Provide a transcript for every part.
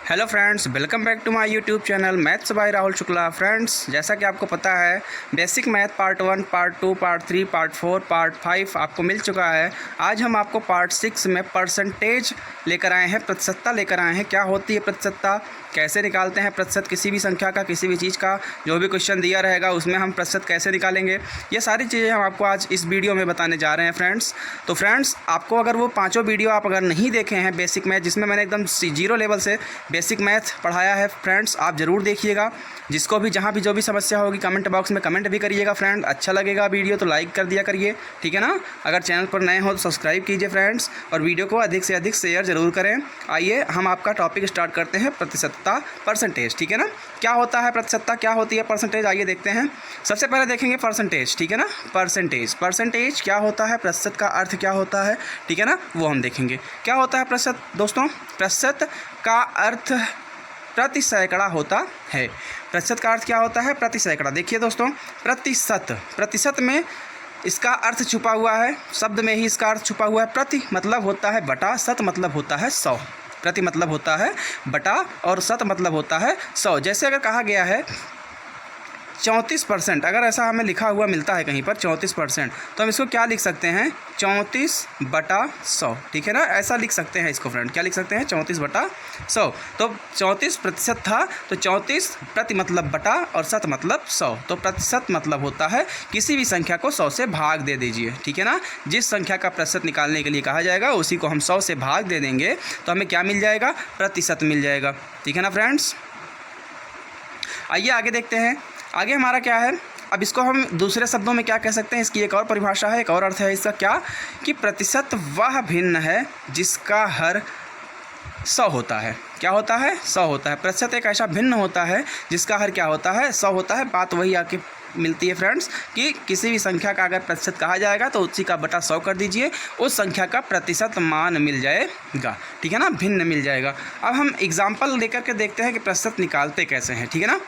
Hello friends, welcome back to my YouTube channel maths by Rahul Shukla. Friends, जैसा कि आपको पता है basic math part 1, part 2, part 3, part 4, part 5 आपको मिल चुका है। आज हम आपको पार्ट 6 में परसेंटेज लेकर आए हैं, प्रतिशतता लेकर आए हैं। क्या होती है प्रतिशतता, कैसे निकालते हैं प्रतिशत किसी भी संख्या का, किसी भी चीज़ का, जो भी क्वेश्चन दिया रहेगा उसमें हम प्रतिशत कैसे निकालेंगे, ये सारी चीज़ें हम आपको आज इस वीडियो में बताने जा रहे हैं फ्रेंड्स। तो फ्रेंड्स, आपको अगर वो पाँचों वीडियो आप अगर नहीं देखे हैं बेसिक मैथ, जिसमें मैंने एकदम जीरो लेवल से बेसिक मैथ पढ़ाया है फ्रेंड्स, आप ज़रूर देखिएगा। जिसको भी जहाँ भी जो भी समस्या होगी कमेंट बॉक्स में कमेंट भी करिएगा फ्रेंड। अच्छा लगेगा वीडियो तो लाइक कर दिया करिए, ठीक है ना। अगर चैनल पर नए हो तो सब्सक्राइब कीजिए फ्रेंड्स, और वीडियो को अधिक से अधिक शेयर ज़रूर करें। आइए हम आपका टॉपिक स्टार्ट करते हैं, प्रतिशतता, परसेंटेज, ठीक है ना। क्या होता है प्रतिशतता, क्या होती है परसेंटेज, आइए देखते हैं। सबसे पहले देखेंगे परसेंटेज, ठीक है ना। परसेंटेज क्या होता है, प्रतिशत का अर्थ क्या होता है, ठीक है ना, वो हम देखेंगे। क्या होता है प्रतिशत दोस्तों, प्रतिशत का अर्थ प्रति सैकड़ा होता है। प्रतिशत का अर्थ क्या होता है, प्रति सैकड़ा। देखिए दोस्तों, प्रतिशत में इसका अर्थ छुपा हुआ है, शब्द में ही इसका अर्थ छुपा हुआ है। प्रति मतलब होता है बटा, शत मतलब होता है 100। प्रति मतलब होता है बटा और शत मतलब होता है 100। जैसे अगर कहा गया है 34%, अगर ऐसा हमें लिखा हुआ मिलता है कहीं पर 34%, तो हम इसको क्या लिख सकते हैं, 34/100, ठीक है ना। ऐसा लिख सकते हैं इसको फ्रेंड, क्या लिख सकते हैं, 34/100। तो 34% था, तो 34 प्रति मतलब बटा और शत मतलब 100। तो प्रतिशत मतलब होता है किसी भी संख्या को 100 से भाग दे दीजिए, ठीक है ना। जिस संख्या का प्रतिशत निकालने के लिए कहा जाएगा उसी को हम 100 से भाग दे देंगे तो हमें क्या मिल जाएगा, प्रतिशत मिल जाएगा, ठीक है ना फ्रेंड्स। आइए आगे देखते हैं। आगे हमारा क्या है, अब इसको हम दूसरे शब्दों में क्या कह सकते हैं, इसकी एक और परिभाषा है, एक और अर्थ है इसका, क्या कि प्रतिशत वह भिन्न है जिसका हर 100 होता है। क्या होता है, 100 होता है। प्रतिशत एक ऐसा भिन्न होता है जिसका हर क्या होता है, 100 होता है। बात वही आके मिलती है फ्रेंड्स कि किसी भी संख्या का अगर प्रतिशत कहा जाएगा तो उसी का बटा 100 कर दीजिए, उस संख्या का प्रतिशत मान मिल जाएगा, ठीक है ना, भिन्न मिल जाएगा। अब हम एग्जाम्पल लेकर के देखते हैं कि प्रतिशत निकालते कैसे हैं, ठीक है ना।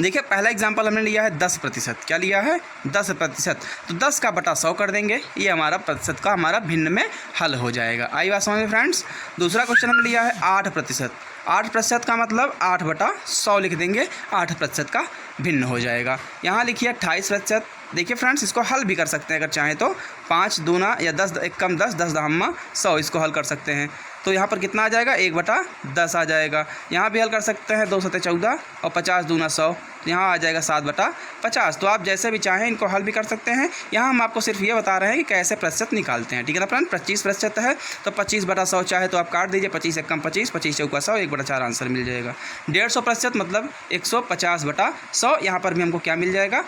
देखिए, पहला एग्जाम्पल हमने लिया है 10%। क्या लिया है, 10%। तो 10 का बटा 100 कर देंगे, ये हमारा प्रतिशत का हमारा भिन्न में हल हो जाएगा। आई बात समझ में फ्रेंड्स। दूसरा क्वेश्चन हमने लिया है 8%। 8% का मतलब 8/100 लिख देंगे, 8% का भिन्न हो जाएगा। यहाँ लिखिए 28%। देखिए फ्रेंड्स, इसको हल भी कर सकते हैं अगर चाहें तो, 5 दूना या 10 एक कम 10, 10 दहम्मा 100, इसको हल कर सकते हैं। तो यहाँ पर कितना आ जाएगा, 1/10 आ जाएगा। यहाँ भी हल कर सकते हैं, 2 सते 14 और 50 दूना 100, तो यहाँ आ जाएगा 7/50। तो आप जैसे भी चाहें इनको हल भी कर सकते हैं। यहाँ हम आपको सिर्फ ये बता रहे हैं कि कैसे प्रतिशत निकालते हैं, ठीक है ना फ्रेंड। 25% है तो 25/100 चाहे तो आप काट दीजिए, 25 एक कम 25, 25 चौका 100, 1/4 आंसर मिल जाएगा। 150% मतलब 150/100। यहाँ पर भी हमको क्या मिल जाएगा,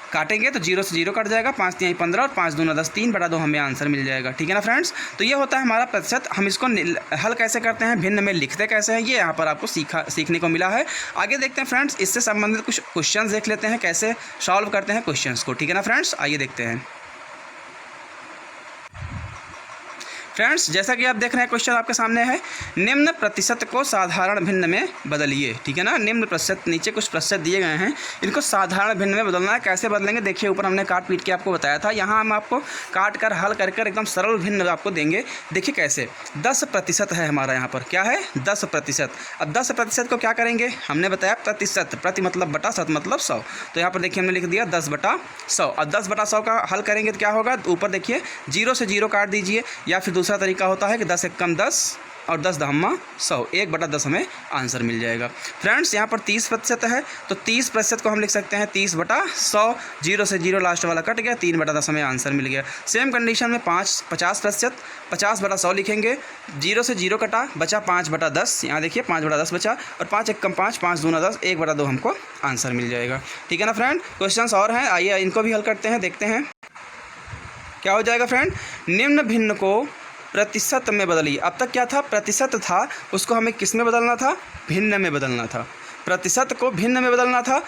काटेंगे तो 0 से 0 कट जाएगा, 5 3 15 और 5 दूना 10, 3/2 हमें आंसर मिल जाएगा, ठीक है ना फ्रेंड्स। तो ये होता है हमारा प्रतिशत। हम इसको हल कैसे करते हैं, भिन्न में लिखते कैसे हैं, ये यहाँ पर आपको सीखने को मिला है। आगे देखते हैं फ्रेंड्स, इससे संबंधित कुछ क्वेश्चंस देख लेते हैं, कैसे सॉल्व करते हैं क्वेश्चंस को, ठीक है ना फ्रेंड्स। आइए देखते हैं फ्रेंड्स, जैसा कि आप देख रहे हैं क्वेश्चन आपके सामने है, निम्न प्रतिशत को साधारण भिन्न में बदलिए, ठीक है ना। निम्न प्रतिशत, नीचे कुछ प्रतिशत दिए गए हैं, इनको साधारण भिन्न में बदलना है। कैसे बदलेंगे, देखिए ऊपर हमने काट पीट के आपको बताया था, यहाँ हम आपको काट कर हल कर एकदम सरल भिन्न आपको देंगे। देखिए कैसे, 10% है हमारा यहाँ पर, क्या है 10%। अब 10% को क्या करेंगे, हमने बताया प्रतिशत, प्रति मतलब बटा, शत मतलब 100। तो यहाँ पर देखिए हमने लिख दिया 10/100। अब 10/100 का हल करेंगे तो क्या होगा, ऊपर देखिए 0 से 0 काट दीजिए, या फिर दूसरा तरीका होता है कि 10 एक कम 10 और 10 दहम्मा 100, 1/10 हमें आंसर मिल जाएगा। फ्रेंड्स, यहाँ पर 30% है तो 30% को हम लिख सकते हैं 30/100। 0 से 0 लास्ट वाला कट गया, 3/10 हमें आंसर मिल गया। सेम कंडीशन में 50%, 50/100 लिखेंगे, 0 से 0 कटा, बचा 5/10। यहाँ देखिए 5/10 बचा, और 5 एक कम 5, 5 दूना 10, 1/2 हमको आंसर मिल जाएगा, ठीक है ना फ्रेंड। क्वेश्चन और हैं, आइए इनको भी हल करते हैं, देखते हैं क्या हो जाएगा फ्रेंड। निम्न भिन्न को प्रतिशत में बदलिए। अब तक क्या था, प्रतिशत था, उसको हमें किस में बदलना था, भिन्न में बदलना था। प्रतिशत को भिन्न में बदलना था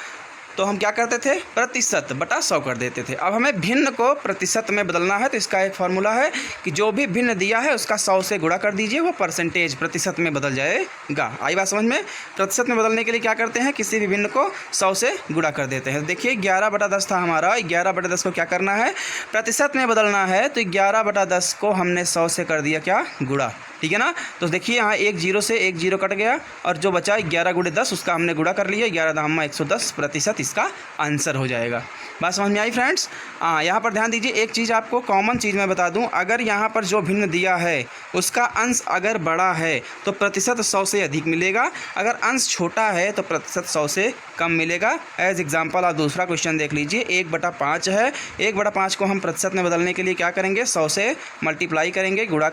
तो हम क्या करते थे, प्रतिशत बटा 100 कर देते थे। अब हमें भिन्न को प्रतिशत में बदलना है तो इसका एक फार्मूला है कि जो भी भिन्न दिया है उसका 100 से गुणा कर दीजिए, वो परसेंटेज प्रतिशत में बदल जाएगा। आई बात समझ में। प्रतिशत में बदलने के लिए क्या करते हैं, किसी भी भिन्न को 100 से गुणा कर देते हैं। देखिए 11/10 था हमारा, 11/10 को क्या करना है, प्रतिशत में बदलना है, तो 11/10 को हमने 100 से कर दिया क्या, गुणा। ठीक है ना। तो देखिए यहाँ एक जीरो से एक जीरो कट गया और जो बचा 11 गुणे 10 उसका हमने गुणा कर लिया, 11 दाम 110% इसका आंसर हो जाएगा। बात समझ में आई फ्रेंड्स। यहाँ पर ध्यान दीजिए, एक चीज़ आपको कॉमन चीज़ मैं बता दूँ, अगर यहाँ पर जो भिन्न दिया है उसका अंश अगर बड़ा है तो प्रतिशत 100 से अधिक मिलेगा, अगर अंश छोटा है तो प्रतिशत 100 से कम मिलेगा। एज एग्जाम्पल आप दूसरा क्वेश्चन देख लीजिए, 1/5 है, 1/5 को हम प्रतिशत में बदलने के लिए क्या करेंगे, 100 से मल्टीप्लाई करेंगे, गुणा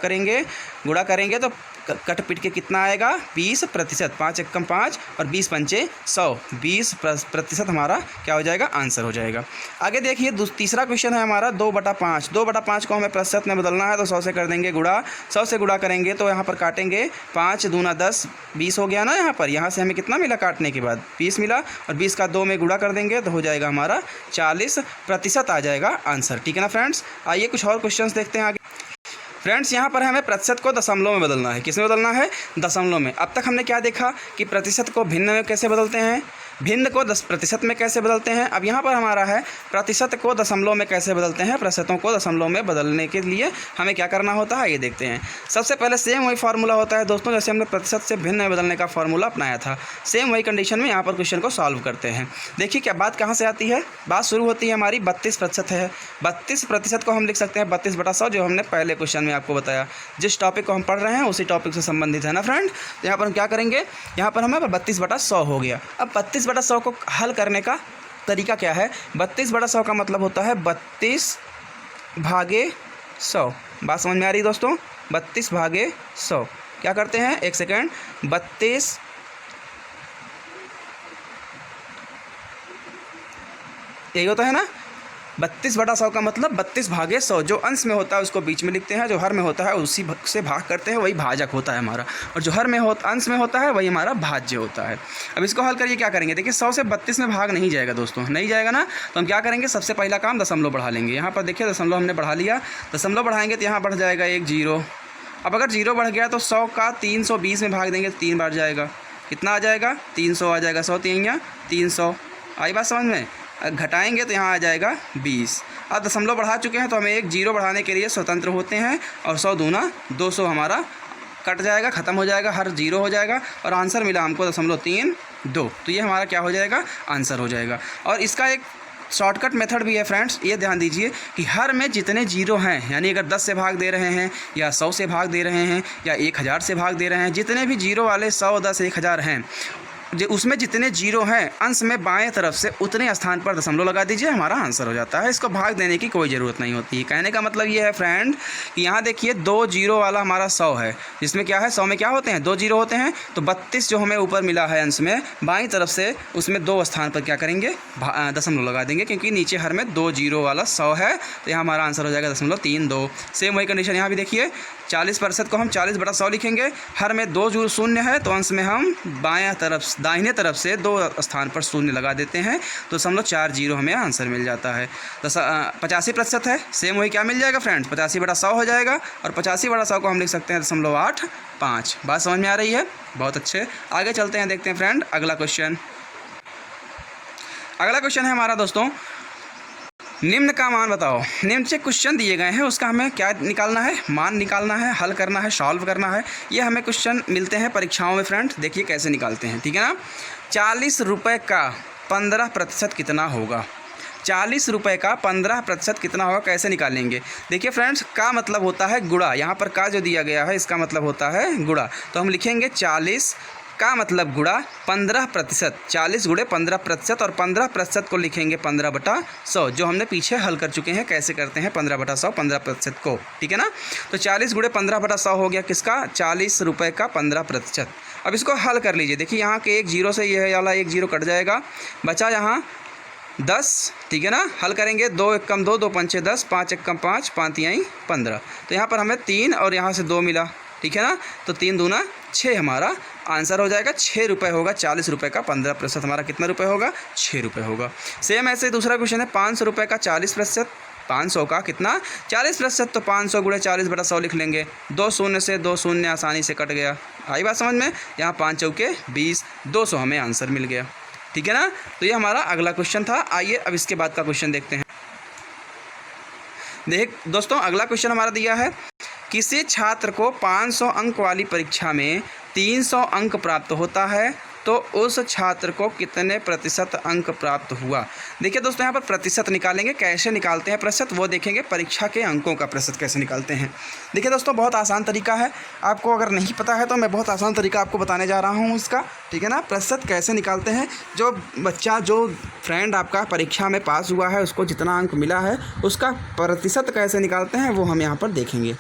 करेंगे तो कट पिट के कितना आएगा, 20%। 5 एकम 5 और 20 पंचे 100, 20% हमारा क्या हो जाएगा, आंसर हो जाएगा। आगे देखिए तीसरा क्वेश्चन है हमारा 2/5। 2/5 को हमें प्रतिशत में बदलना है तो 100 से कर देंगे गुणा, 100 से गुणा करेंगे तो यहाँ पर काटेंगे, 5 दूना 10, 20 हो गया ना। यहाँ से हमें कितना मिला काटने के बाद, 20 मिला, और 20 का 2 में गुणा कर देंगे तो हो जाएगा हमारा 40% आ जाएगा आंसर। ठीक है ना फ्रेंड्स। आइए कुछ और क्वेश्चन देखते हैं आगे। फ्रेंड्स यहाँ पर हमें प्रतिशत को दशमलव में बदलना है। किस में बदलना है, दशमलव में। अब तक हमने क्या देखा कि प्रतिशत को भिन्न में कैसे बदलते हैं, भिन्न को प्रतिशत में कैसे बदलते हैं। अब यहाँ पर हमारा है प्रतिशत को दशमलव में कैसे बदलते हैं। प्रतिशतों को दशमलव में बदलने के लिए हमें क्या करना होता है, ये देखते हैं। सबसे पहले सेम वही फार्मूला होता है दोस्तों, जैसे हमने प्रतिशत से भिन्न में बदलने का फार्मूला अपनाया था, सेम वही कंडीशन में यहाँ पर क्वेश्चन को सॉल्व करते हैं। देखिए क्या बात कहाँ से आती है, बात शुरू होती है हमारी 32% है। 32% को हम लिख सकते हैं 32/100, जो हमने पहले क्वेश्चन में आपको बताया। जिस टॉपिक को हम पढ़ रहे हैं उसी टॉपिक से संबंधित है ना फ्रेंड। तो यहाँ पर हम क्या करेंगे, यहाँ पर हमें 32/100 हो गया। अब 32/100 को हल करने का तरीका क्या है, 32/100 का मतलब होता है 32/100। बात समझ में आ रही दोस्तों, 32/100 क्या करते हैं, एक सेकेंड, 32 यही होता है ना। 32/100 का मतलब 32/100, जो अंश में होता है उसको बीच में लिखते हैं, जो हर में होता है उसी से भाग करते हैं, वही भाजक होता है हमारा, और जो हर में अंश में होता है वही हमारा भाज्य होता है। अब इसको हल करिए, क्या करेंगे, देखिए 100 से 32 में भाग नहीं जाएगा दोस्तों, नहीं जाएगा ना। तो हम क्या करेंगे, सबसे पहला काम दशमलव बढ़ा लेंगे। यहाँ पर देखिए दशमलव हमने बढ़ा लिया, दशमलव बढ़ाएंगे तो यहाँ बढ़ जाएगा एक जीरो। अब अगर जीरो बढ़ गया तो 100 का 320 में भाग देंगे तो 3 बार जाएगा, कितना आ जाएगा, 300 आ जाएगा। 100 3 300, आई बात समझ में। घटाएंगे तो यहाँ आ जाएगा 20। अब दशमलव बढ़ा चुके हैं तो हमें एक जीरो बढ़ाने के लिए स्वतंत्र होते हैं, और 100 दूना 200 हमारा कट जाएगा, ख़त्म हो जाएगा, हर जीरो हो जाएगा, और आंसर मिला हमको 0.32। तो ये हमारा क्या हो जाएगा, आंसर हो जाएगा। और इसका एक शॉर्टकट मेथड भी है फ्रेंड्स, ये ध्यान दीजिए कि हर में जितने जीरो हैं, यानी अगर 10 से भाग दे रहे हैं या 100 से भाग दे रहे हैं या 1000 से भाग दे रहे हैं, जितने भी जीरो वाले 100, 10, 1000 हैं, उसमें जितने जीरो हैं अंश में बाएं तरफ से उतने स्थान पर दशमलव लगा दीजिए, हमारा आंसर हो जाता है। इसको भाग देने की कोई ज़रूरत नहीं होती है। कहने का मतलब ये है फ्रेंड कि यहाँ देखिए 2 जीरो वाला हमारा 100 है, जिसमें क्या है, 100 में क्या होते हैं, 2 जीरो होते हैं। तो 32 जो हमें ऊपर मिला है अंश में बाईं तरफ से, उसमें 2 स्थान पर क्या करेंगे, दशमलव लगा देंगे, क्योंकि नीचे हर में 2 जीरो वाला 100 है। तो यहाँ हमारा आंसर हो जाएगा 0.32। सेम वही कंडीशन यहाँ भी देखिए, 40% को हम 40/100 लिखेंगे, हर में 2 शून्य है तो अंश में हम दाहिने तरफ से 2 स्थान पर शून्य लगा देते हैं, तो 0.40 हमें आंसर मिल जाता है। तो 85% है, सेम वही क्या मिल जाएगा फ्रेंड्स, 85/100 हो जाएगा, और 85/100 को हम लिख सकते हैं 0.85। बात समझ में आ रही है, बहुत अच्छे। आगे चलते हैं, देखते हैं फ्रेंड अगला क्वेश्चन। अगला क्वेश्चन है हमारा दोस्तों, निम्न का मान बताओ। निम्न से क्वेश्चन दिए गए हैं, उसका हमें क्या निकालना है, मान निकालना है, हल करना है, सॉल्व करना है। ये हमें क्वेश्चन मिलते हैं परीक्षाओं में फ्रेंड, देखिए कैसे निकालते हैं, ठीक है ना। 40 रुपये का 15% कितना होगा, 40 रुपये का 15% कितना होगा, कैसे निकालेंगे। देखिए फ्रेंड्स, का मतलब होता है गुणा, यहाँ पर का जो दिया गया है इसका मतलब होता है गुणा। तो हम लिखेंगे 40 का मतलब गुणा 15%, 40 गुणे 15%, और 15% को लिखेंगे 15/100, जो हमने पीछे हल कर चुके हैं, कैसे करते हैं 15/100 15% को, ठीक है ना। तो 40 गुणे 15/100 हो गया किसका, 40 रुपये का 15%। अब इसको हल कर लीजिए, देखिए यहाँ के एक जीरो से ये वाला एक जीरो कट जाएगा, बचा यहाँ 10, ठीक है ना। हल करेंगे, 2 एकम 2, 2 पंचे 10, 5 एकम 5, 5 तिहाई 15। तो यहाँ पर हमें 3 और यहाँ से 2 मिला, ठीक है ना। तो 3 दूना 6 हमारा आंसर हो जाएगा, 6 रुपये होगा। 40 रुपये का 15% हमारा कितना रुपये होगा, 6 रुपये होगा। सेम ऐसे दूसरा क्वेश्चन है, 500 रुपये का 40%, 500 का कितना 40%, तो 500 गुणे 40/100 लिख लेंगे। 2 शून्य से 2 शून्य आसानी से कट गया, आई बात समझ में। यहाँ 5 चौके 20, 200 हमें आंसर मिल गया, ठीक है ना। तो ये हमारा अगला क्वेश्चन था। आइए अब इसके बाद का क्वेश्चन देखते हैं। देख दोस्तों, अगला क्वेश्चन हमारा दिया है किसी छात्र को 500 अंक वाली परीक्षा में 300 अंक प्राप्त होता है तो उस छात्र को कितने प्रतिशत अंक प्राप्त हुआ। देखिए दोस्तों, यहाँ पर प्रतिशत निकालेंगे। कैसे निकालते हैं प्रतिशत वो देखेंगे, परीक्षा के अंकों का प्रतिशत कैसे निकालते हैं। देखिए दोस्तों, बहुत आसान तरीका है। आपको अगर नहीं पता है तो मैं बहुत आसान तरीका आपको बताने जा रहा हूँ इसका, ठीक है ना। प्रतिशत कैसे निकालते हैं, जो बच्चा, जो फ्रेंड आपका परीक्षा में पास हुआ है, उसको जितना अंक मिला है उसका प्रतिशत कैसे निकालते हैं वो हम यहाँ पर देखेंगे।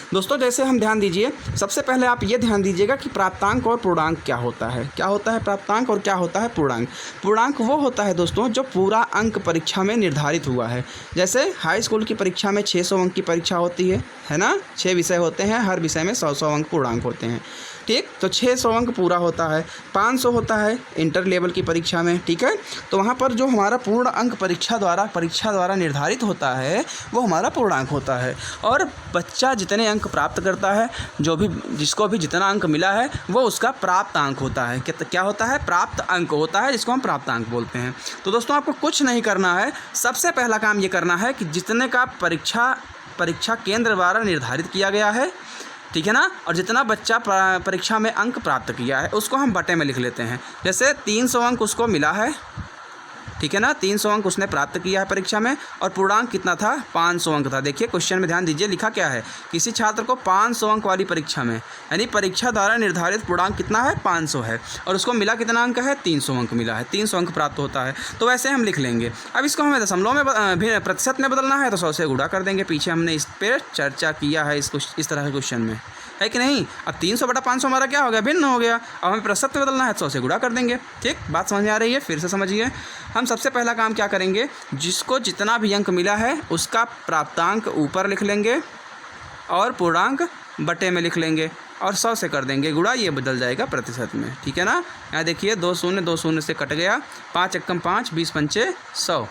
दोस्तों जैसे हम ध्यान दीजिए, सबसे पहले आप ये ध्यान दीजिएगा कि प्राप्तांक और पूर्णांक क्या होता है। क्या होता है प्राप्तांक और क्या होता है पूर्णांक। पूर्णांक वो होता है दोस्तों जो पूरा अंक परीक्षा में निर्धारित हुआ है। जैसे हाई स्कूल की परीक्षा में 600 अंक की परीक्षा होती है ना। 6 विषय होते हैं, हर विषय में 100 अंक पूर्णांक होते हैं, ठीक। तो 600 अंक पूरा होता है। 500 होता है इंटर लेवल की परीक्षा में, ठीक है। तो वहाँ पर जो हमारा पूर्ण अंक परीक्षा द्वारा निर्धारित होता है वो हमारा पूर्णांक होता है। और बच्चा जितने अंक प्राप्त करता है, जिसको भी जितना अंक मिला है वो उसका प्राप्त अंक होता है। क्या होता है, प्राप्त अंक होता है, जिसको हम प्राप्त अंक बोलते हैं। तो दोस्तों आपको कुछ नहीं करना है, सबसे पहला काम ये करना है कि जितने का परीक्षा केंद्र द्वारा निर्धारित किया गया है, ठीक है ना, और जितना बच्चा परीक्षा में अंक प्राप्त किया है उसको हम बटे में लिख लेते हैं। जैसे 300 अंक उसको मिला है, ठीक है ना, 300 अंक उसने प्राप्त किया है परीक्षा में, और पूर्णांक कितना था, 500 अंक था। देखिए क्वेश्चन में ध्यान दीजिए, लिखा क्या है, किसी छात्र को 500 अंक वाली परीक्षा में, यानी परीक्षा द्वारा निर्धारित पूर्णांक कितना है, 500 है, और उसको मिला कितना अंक है, 300 अंक मिला है, 300 अंक प्राप्त होता है। तो वैसे हम लिख लेंगे। अब इसको हमें दशमलव में प्रतिशत में बदलना है तो 100 से गुणा कर देंगे। पीछे हमने इस पर चर्चा किया है इस तरह के क्वेश्चन में, है कि नहीं। अब 300/500 हमारा क्या हो गया, भिन्न हो गया। अब हमें प्रतिशत में बदलना है, 100 से गुणा कर देंगे। ठीक, बात समझ में आ रही है। फिर से समझिए, हम सबसे पहला काम क्या करेंगे, जिसको जितना भी अंक मिला है उसका प्राप्तांक ऊपर लिख लेंगे और पूर्णांक बटे में लिख लेंगे और 100 से कर देंगे गुणा, ये बदल जाएगा प्रतिशत में, ठीक है ना। यहाँ देखिए 2 शून्य से कट गया, 5 एकम 5, 20 पंचे 100।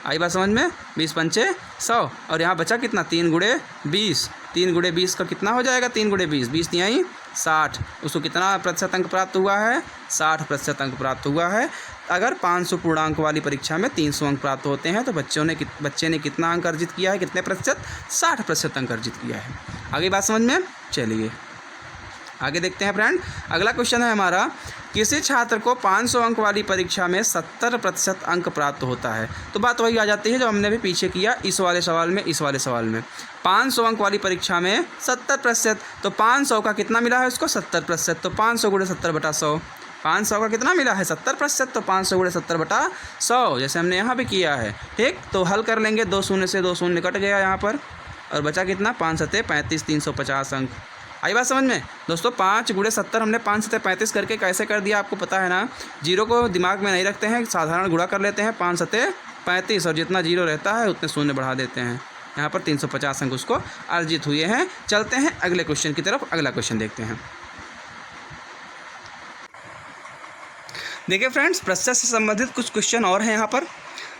आई बात समझ में, 20 पंचे 100, और यहाँ बचा कितना, 3 गुणे 20। 3 गुणे 20 का कितना हो जाएगा, 3 गुणे 20, 20 तिहाई 60। उसको कितना प्रतिशत अंक प्राप्त हुआ है, 60% अंक प्राप्त हुआ है। अगर 500 पूर्णांक वाली परीक्षा में 300 अंक प्राप्त होते हैं तो बच्चे ने कितना अंक अर्जित किया है, कितने प्रतिशत, 60% अंक अर्जित किया है। आगे बात समझ में, चलिए आगे देखते हैं फ्रेंड। अगला क्वेश्चन है हमारा, किसी छात्र को 500 अंक वाली परीक्षा में 70% अंक प्राप्त होता है। तो बात वही आ जाती है जो हमने भी पीछे किया इस वाले सवाल में। 500 अंक वाली परीक्षा में 70%, तो 500 का कितना मिला है उसको, 70%। तो 500 गुणे 70/100, 500 का कितना मिला है, 70%, तो 500 गुणे 70/100, जैसे हमने यहाँ भी किया है। ठीक, तो हल कर लेंगे, 2 शून्य से 2 शून्य कट गया यहाँ पर, और बचा कितना, 5 सत्ते 35, 350 अंक। आई बात समझ में दोस्तों। 5 गुणे 70 हमने 5 सत्ते 35 करके कैसे कर दिया आपको पता है ना। जीरो को दिमाग में नहीं रखते हैं, साधारण गुणा कर लेते हैं, 5 सत्ते 35, और जितना जीरो रहता है उतने शून्य बढ़ा देते हैं। यहाँ पर 350 अंक उसको अर्जित हुए हैं। चलते हैं अगले क्वेश्चन की तरफ। अगला क्वेश्चन देखते हैं। देखिए फ्रेंड्स, प्रतिशत से संबंधित कुछ क्वेश्चन और हैं यहाँ पर।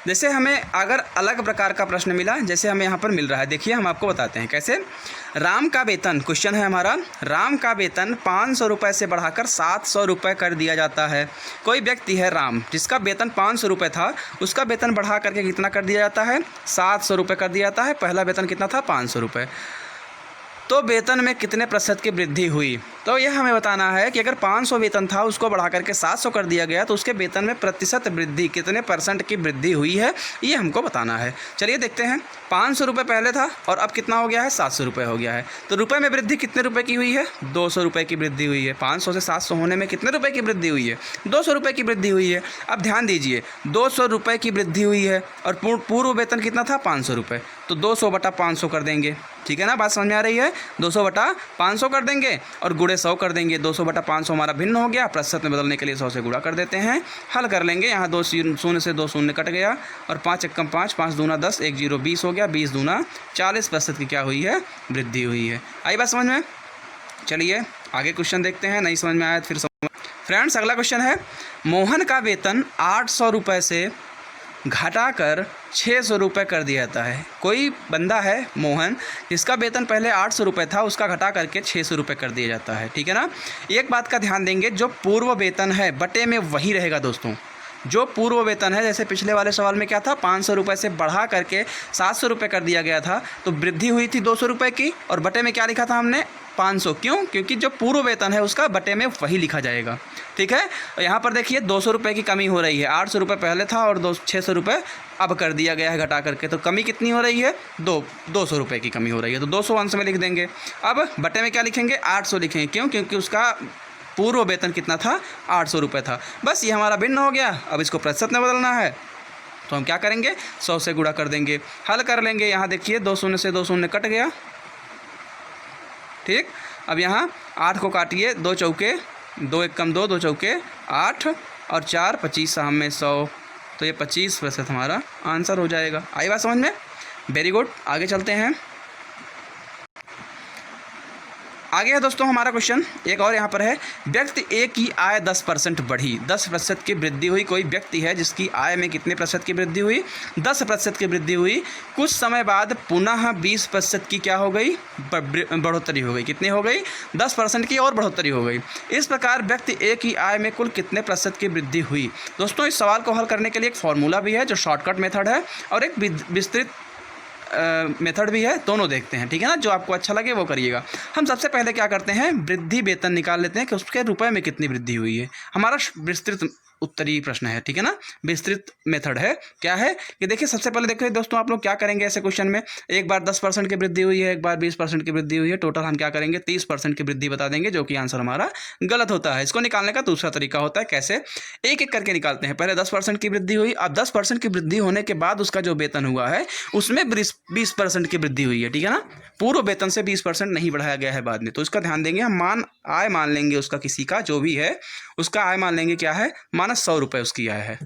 जैसे हमें अगर अलग प्रकार का प्रश्न मिला, जैसे हमें यहाँ पर मिल रहा है, देखिए हम आपको बताते हैं कैसे। राम का वेतन, क्वेश्चन है हमारा, राम का वेतन 500 रुपये से बढ़ाकर 700 रुपये कर दिया जाता है। कोई व्यक्ति है राम, जिसका वेतन 500 रुपये था, उसका वेतन बढ़ा करके कितना कर दिया जाता है, 700 रुपये कर दिया जाता है। पहला वेतन कितना था, 500 रुपये। तो वेतन में कितने प्रतिशत की वृद्धि हुई। तो यह हमें बताना है कि अगर 500 वेतन था उसको बढ़ा करके 700 कर दिया गया तो उसके वेतन में प्रतिशत वृद्धि, कितने % की वृद्धि हुई है, ये हमको बताना है। चलिए देखते हैं। 500 रुपये पहले था और अब कितना हो गया है, 700 रुपये हो गया है। तो रुपये में वृद्धि कितने रुपये की हुई है, 200 रुपये की वृद्धि हुई है। 500 से 700 होने में कितने रुपये की वृद्धि हुई है, 200 रुपये की वृद्धि हुई है। अब ध्यान दीजिए, 200 रुपये की वृद्धि हुई है और पूर्व वेतन कितना था, 500 रुपये। तो 200/500 कर देंगे, ठीक है ना, बात समझ में आ रही है। 200/500 कर देंगे और गुणे 100 कर देंगे। 200/500 हमारा भिन्न हो गया, प्रतिशत में बदलने के लिए 100 से गुणा कर देते हैं। हल कर लेंगे, यहाँ 2 शून्य से 2 शून्य कट गया, और 5 एकम 5, 5 दूना 10, 1 0 20 हो गया, 20 दूना 40% की क्या हुई है, वृद्धि हुई है। आई बात समझ में। चलिए आगे क्वेश्चन देखते हैं, नहीं समझ में आया तो फिर समझ। फ्रेंड्स अगला क्वेश्चन है, मोहन का वेतन 800 रुपये से घटाकर 600 रुपये कर दिया जाता है। कोई बंदा है मोहन, जिसका वेतन पहले 800 रुपये था, उसका घटा करके 600 रुपये कर दिया जाता है, ठीक है ना। एक बात का ध्यान देंगे, जो पूर्व वेतन है बटे में वही रहेगा दोस्तों। जो पूर्व वेतन है, जैसे पिछले वाले सवाल में क्या था, 500 रुपये से बढ़ा करके 700 रुपये कर दिया गया था, तो वृद्धि हुई थी 200 रुपये की, और बटे में क्या लिखा था हमने, 500। क्यों? क्योंकि जो पूर्व वेतन है उसका बटे में वही लिखा जाएगा। ठीक है, यहाँ पर देखिए 200 रुपये की कमी हो रही है, 800 रुपये पहले था और 600 रुपये अब कर दिया गया है घटा करके, तो कमी कितनी हो रही है, 200 रुपये की कमी हो रही है, तो 200 अंश में लिख देंगे। अब बटे में क्या लिखेंगे, 800 लिखेंगे। क्यों? क्योंकि उसका पूर्व वेतन कितना था, 800 रुपये था। बस ये हमारा भिन्न हो गया। अब इसको प्रतिशत में बदलना है, तो हम क्या करेंगे, 100 से गुणा कर देंगे, हल कर लेंगे। यहाँ देखिए 2 शून्य से 2 शून्य कट गया। ठीक, अब यहाँ 8 को काटिए, 2 चौके 2, 1 कम 2, 2 चौके 8 और 4, 25 शाम में 100, तो ये 25% हमारा आंसर हो जाएगा। आई बात समझ में? वेरी गुड, आगे चलते हैं। आगे है दोस्तों हमारा क्वेश्चन एक और यहाँ पर है, व्यक्ति ए की आय 10% बढ़ी, 10% की वृद्धि हुई। कोई व्यक्ति है जिसकी आय में कितने प्रतिशत की वृद्धि हुई, 10% की वृद्धि हुई। कुछ समय बाद पुनः 20% की क्या हो गई, बढ़ोतरी हो गई। कितनी हो गई, 10% की और बढ़ोतरी हो गई। इस प्रकार व्यक्ति ए की आय में कुल कितने प्रतिशत की वृद्धि हुई। दोस्तों इस सवाल को हल करने के लिए एक फॉर्मूला भी है जो शॉर्टकट मेथड है, और एक विस्तृत मेथड भी है। दोनों देखते हैं, ठीक है ना, जो आपको अच्छा लगे वो करिएगा। हम सबसे पहले क्या करते हैं, वृद्धि वेतन निकाल लेते हैं कि उसके रुपए में कितनी वृद्धि हुई है। हमारा विस्तृत उत्तरीय प्रश्न है, ठीक है ना, विस्तृत मेथड है। क्या है कि देखिए, सबसे पहले देखिए दोस्तों, आप लोग क्या करेंगे ऐसे क्वेश्चन में, एक बार 10% की वृद्धि हुई है, एक बार 20% की वृद्धि हुई है, टोटल हम क्या करेंगे, 30% की वृद्धि बता देंगे, जो कि आंसर हमारा गलत होता है। इसको निकालने का दूसरा तरीका होता है, कैसे, एक एक करके निकालते हैं। पहले 10% की वृद्धि हुई, अब 10% की वृद्धि होने के बाद उसका जो वेतन हुआ है उसमें 20% की वृद्धि हुई है, ठीक है ना, पूर्व वेतन से 20% नहीं बढ़ाया गया है बाद में, तो इसका ध्यान देंगे हम। आय मान लेंगे उसका, किसी का जो भी है उसका आय मान लेंगे, क्या है, माना 100 रुपये उसकी आय है।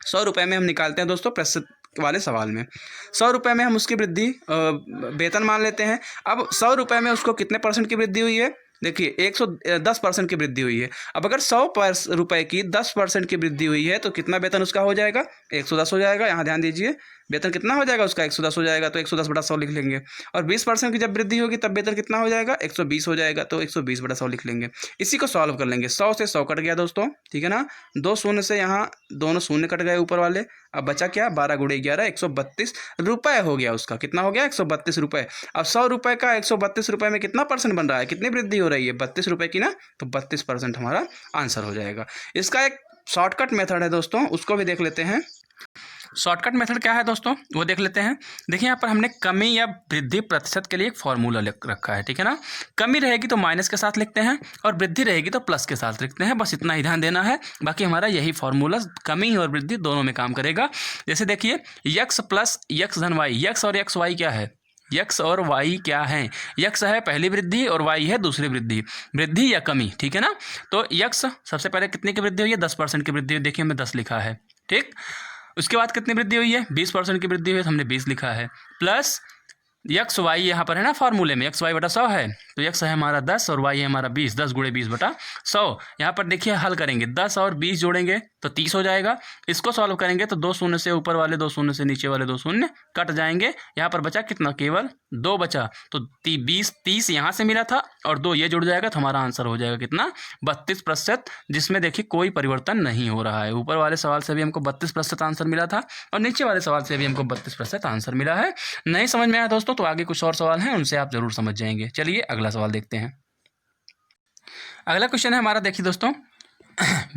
100 रुपये में हम निकालते हैं दोस्तों प्रतिशत वाले सवाल में, 100 रुपये में हम उसकी वृद्धि वेतन मान लेते हैं। अब 100 रुपये में उसको कितने % की वृद्धि हुई है, देखिए 110% की वृद्धि हुई है। अब अगर 100 रुपये की 10% की वृद्धि हुई है तो कितना वेतन उसका हो जाएगा, 110 हो जाएगा। यहाँ ध्यान दीजिए, वेतन कितना हो जाएगा उसका, 110 हो जाएगा, तो 110 बटा 100 लिख लेंगे। और 20% की जब वृद्धि होगी तब वेतन कितना हो जाएगा, 120 हो जाएगा, तो 120 बटा 100 लिख लेंगे। इसी को सॉल्व कर लेंगे। 100 से 100 कट गया दोस्तों, ठीक है ना, 2 शून्य से यहाँ दोनों शून्य कट गए ऊपर वाले। अब बचा क्या, 12 गुणे 11, 132 रुपये हो गया उसका। कितना हो गया, 132 रुपये। अब 100 रुपये का 132 रुपये में कितना % बन रहा है, कितनी वृद्धि हो रही है, 32 रुपये की ना, तो 32% हमारा आंसर हो जाएगा। इसका एक शॉर्टकट मेथड है दोस्तों, उसको भी देख लेते हैं। शॉर्टकट मेथड क्या है दोस्तों, वो देख लेते हैं। देखिए यहाँ पर हमने कमी या वृद्धि प्रतिशत के लिए एक फॉर्मूला लिख रखा है, ठीक है ना। कमी रहेगी तो माइनस के साथ लिखते हैं और वृद्धि रहेगी तो प्लस के साथ लिखते हैं। बस इतना ही ध्यान देना है, बाकी हमारा यही फॉर्मूला कमी और वृद्धि दोनों में काम करेगा। जैसे देखिए, यक्स प्लस यक्स धन वाई, यक्स और यक्स वाई क्या है, यक्स और वाई क्या है, यक्स है पहली वृद्धि और वाई है दूसरी वृद्धि, वृद्धि या कमी, ठीक है ना। तो यक्स सबसे पहले कितने की वृद्धि हुई है, 10% की वृद्धि हुई, देखिए हमें 10 लिखा है, ठीक। उसके बाद कितनी वृद्धि हुई है, 20% की वृद्धि हुई है, तो हमने 20 लिखा है, प्लस यक्स वाई यहाँ पर है ना फार्मूले में, यक्स वाई बटा 100 है, तो यक्स है हमारा 10 और वाई है हमारा 20, 10 गुणे 20 बटा 100। यहाँ पर देखिए हल करेंगे, 10 और 20 जोड़ेंगे तो 30 हो जाएगा। इसको सॉल्व करेंगे तो 2 शून्य से ऊपर वाले 2 शून्य से नीचे वाले 2 शून्य कट जाएंगे। यहाँ पर बचा कितना, केवल 2 बचा, तो 30 यहाँ से मिला था और 2 ये जुड़ जाएगा, तो हमारा आंसर हो जाएगा कितना, 32%, जिसमें देखिए कोई परिवर्तन नहीं हो रहा है। ऊपर वाले सवाल से भी हमको 32% आंसर मिला था और नीचे वाले सवाल से भी हमको 32% आंसर मिला है। नहीं समझ में आया दोस्तों तो आगे कुछ और सवाल हैं, उनसे आप जरूर समझ जाएंगे। चलिए अगला सवाल देखते हैं। अगला क्वेश्चन है हमारा, देखिए दोस्तों,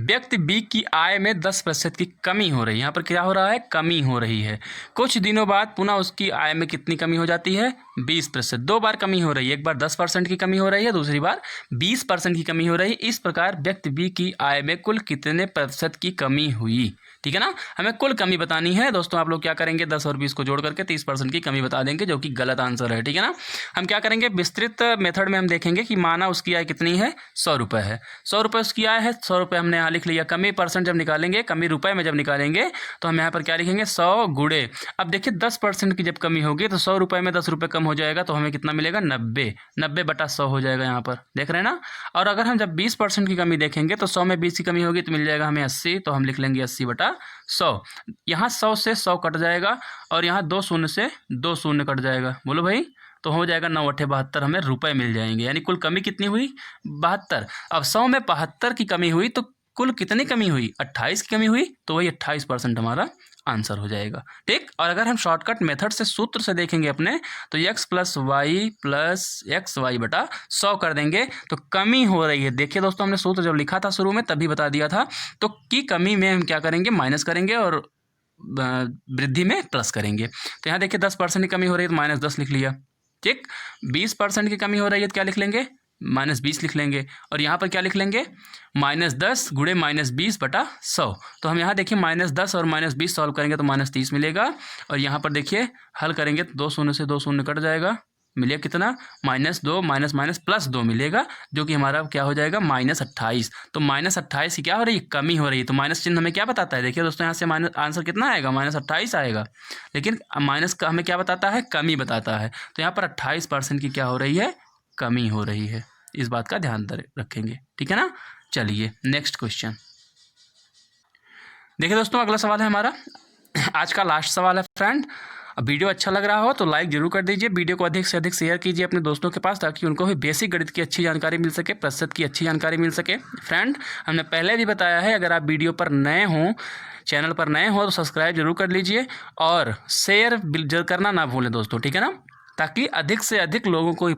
व्यक्ति बी की आय में 10% की कमी हो रही है। यहाँ पर क्या हो रहा है, कमी हो रही है। कुछ दिनों बाद पुनः उसकी आय में कितनी कमी हो जाती है, 20%। 2 बार कमी हो रही है, एक बार 10% की कमी हो रही है, दूसरी बार 20% की कमी हो रही है। इस प्रकार व्यक्ति बी की आय में कुल कितने % की कमी हुई, ठीक है ना। हमें कुल कमी बतानी है दोस्तों। आप लोग क्या करेंगे, 10 और 20 को जोड़ करके 30% की कमी बता देंगे, जो कि गलत आंसर है, ठीक है ना। हम क्या करेंगे, विस्तृत मेथड में हम देखेंगे कि माना उसकी आय कितनी है, 100 रुपये है, 100 रुपये उसकी आय है, 100 रुपये हमने यहाँ लिख लिया। कमी % जब निकालेंगे, कमी रुपये में जब निकालेंगे तो हम यहाँ पर क्या लिखेंगे, 100 गुणे, अब देखिए 10% की जब कमी होगी तो 100 रुपये में 10 रुपये कम हो जाएगा, तो हमें कितना मिलेगा, 90 बटा 100 हो जाएगा, यहाँ पर देख रहे हैं ना। और अगर हम जब 20% की कमी देखेंगे तो 100 में 20 की कमी होगी तो मिल जाएगा हमें 80, तो हम लिख लेंगे 80 बटा 100। यहाँ 100 से 100 कट जाएगा और यहाँ 2 शून्य से 2 शून्य कट जाएगा, बोलो भाई, तो हो जाएगा 9 8 72, हमें रुपए मिल जाएंगे। यानी कुल कमी कितनी हुई, 72। अब 100 में 72 की कमी हुई तो कुल कितनी कमी हुई, 28 की कमी हुई, तो वही 28% हमारा आंसर हो जाएगा। ठीक, और अगर हम शॉर्टकट मेथड से सूत्र से देखेंगे अपने, तो x + y + xy बटा 100 कर देंगे तो कमी हो रही है। देखिए दोस्तों, हमने सूत्र जब लिखा था शुरू में तभी बता दिया था, तो की कमी में हम क्या करेंगे, माइनस करेंगे और वृद्धि में प्लस करेंगे। तो यहाँ देखिए 10% की कमी हो रही है तो -10 लिख लिया। ठीक, 20% की कमी हो रही है तो क्या लिख लेंगे, -20 लिख लेंगे। और यहाँ पर क्या लिख लेंगे, -10 गुणे -20 बटा 100। तो हम यहाँ देखिए -10 और -20 सॉल्व करेंगे तो -30 मिलेगा। और यहाँ पर देखिए हल करेंगे तो 2 शून्य से 2 शून्य कट जाएगा, मिलेगा कितना, -2 +2 मिलेगा, जो कि हमारा क्या हो जाएगा, -28। तो -28 की क्या हो रही है, कमी हो रही है। तो माइनस चिन्ह हमें क्या बताता है, देखिए दोस्तों यहाँ से माइनस आंसर कितना आएगा, -28 आएगा, लेकिन माइनस का हमें क्या बताता है, कमी बताता है। तो यहाँ पर 28% की क्या हो रही है, कमी हो रही है। इस बात का ध्यान रखेंगे, ठीक है ना। चलिए नेक्स्ट क्वेश्चन देखिए दोस्तों, अगला सवाल है हमारा, आज का लास्ट सवाल है फ्रेंड। वीडियो अच्छा लग रहा हो तो लाइक जरूर कर दीजिए, वीडियो को अधिक से अधिक शेयर कीजिए अपने दोस्तों के पास, ताकि उनको भी बेसिक गणित की अच्छी जानकारी मिल सके, प्रतिशत की अच्छी जानकारी मिल सके। फ्रेंड, हमने पहले भी बताया है, अगर आप वीडियो पर नए हों, चैनल पर नए हो तो सब्सक्राइब जरूर कर लीजिए और शेयर करना ना भूलें दोस्तों, ठीक है ना, ताकि अधिक से अधिक लोगों को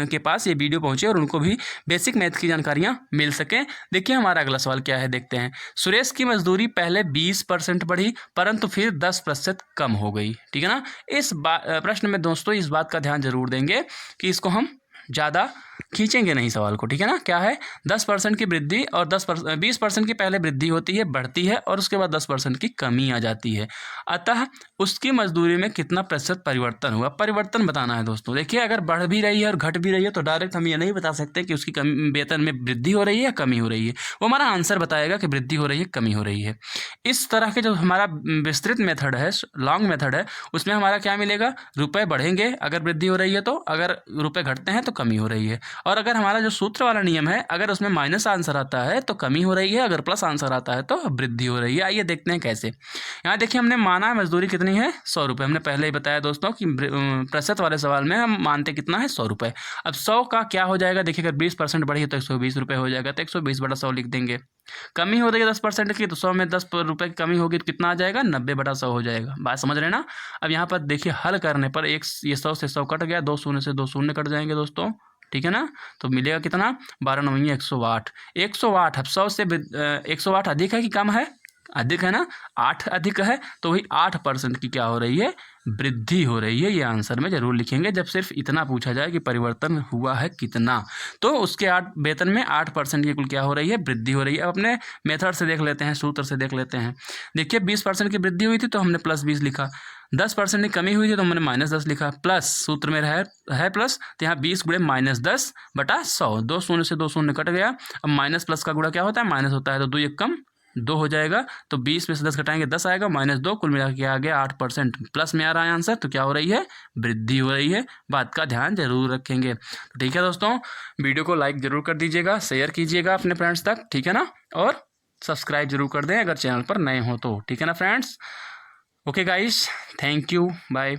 के पास ये वीडियो पहुंचे और उनको भी बेसिक मैथ की जानकारियां मिल सकें। देखिए हमारा अगला सवाल क्या है, देखते हैं। सुरेश की मजदूरी पहले 20% बढ़ी परंतु फिर 10% कम हो गई, ठीक है ना। इस प्रश्न में दोस्तों इस बात का ध्यान जरूर देंगे कि इसको हम ज़्यादा खींचेंगे नहीं सवाल को, ठीक है ना। क्या है, 10% की वृद्धि और 20% की पहले वृद्धि होती है, बढ़ती है, और उसके बाद 10% की कमी आ जाती है। अतः उसकी मजदूरी में कितना प्रतिशत परिवर्तन हुआ, परिवर्तन बताना है दोस्तों। देखिए अगर बढ़ भी रही है और घट भी रही है तो डायरेक्ट हम ये नहीं बता सकते कि उसकी वेतन में वृद्धि हो रही है या कमी हो रही है, वो हमारा आंसर बताएगा कि वृद्धि हो रही है, कमी हो रही है। इस तरह के जो हमारा विस्तृत मेथड है, लॉन्ग मेथड है, उसमें हमारा क्या मिलेगा, रुपये बढ़ेंगे अगर वृद्धि हो रही है तो, अगर रुपये घटते हैं तो कमी हो रही है। और अगर हमारा जो सूत्र वाला नियम है, अगर उसमें माइनस आंसर आता है तो कमी हो रही है, अगर प्लस आंसर आता है तो वृद्धि हो रही है। आइए देखते हैं कैसे। यहाँ देखिए हमने माना मजदूरी कितनी है, 100 रुपये। हमने पहले ही बताया दोस्तों कि प्रतिशत वाले सवाल में हम मानते कितना है, 100 रुपये। अब 100 का क्या हो जाएगा, देखिए अगर 20% बढ़ी है तो 120 रुपये हो जाएगा, तो 120 बटा 100 लिख देंगे। कमी हो रही है 10% की, तो 100 में 10 रुपये की कमी होगी तो कितना आ जाएगा, 90 बटा 100 हो जाएगा। बात समझ रहे हैं ना। अब यहाँ पर देखिए हल करने पर ये 100 से 100 कट गया, 2 शून्य से 2 शून्य कट जाएंगे दोस्तों, ठीक है ना। तो मिलेगा कितना, 12 9 108। 108 अब 100 से 108 अधिक है कि कम है, अधिक है ना, 8 अधिक है, तो वही 8% की क्या हो रही है, वृद्धि हो रही है। ये आंसर में जरूर लिखेंगे जब सिर्फ इतना पूछा जाए कि परिवर्तन हुआ है कितना, तो उसके वेतन में 8% की कुल क्या हो रही है, वृद्धि हो रही है। अब अपने मेथड से देख लेते हैं, सूत्र से देख लेते हैं। देखिए 20% की वृद्धि हुई थी तो हमने +20 लिखा, 10% की कमी हुई थी तो हमने -10 लिखा, प्लस सूत्र में है प्लस, तो यहाँ 20 गुणे -10 बटा 100, 2 शून्य से 2 शून्य कट गया। अब माइनस प्लस का गुणा क्या होता है, माइनस होता है, तो 2 1 कम 2 हो जाएगा, तो 20 में से 10 घटाएंगे 10 आएगा, -2, कुल मिला के आ गया 8%, प्लस में आ रहा है आंसर, तो क्या हो रही है, वृद्धि हो रही है। बात का ध्यान जरूर रखेंगे। तो ठीक है दोस्तों, वीडियो को लाइक जरूर कर दीजिएगा, शेयर कीजिएगा अपने फ्रेंड्स तक, ठीक है ना, और सब्सक्राइब जरूर कर दें अगर चैनल पर नए हो तो, ठीक है ना friends. Okay guys, thank you, bye.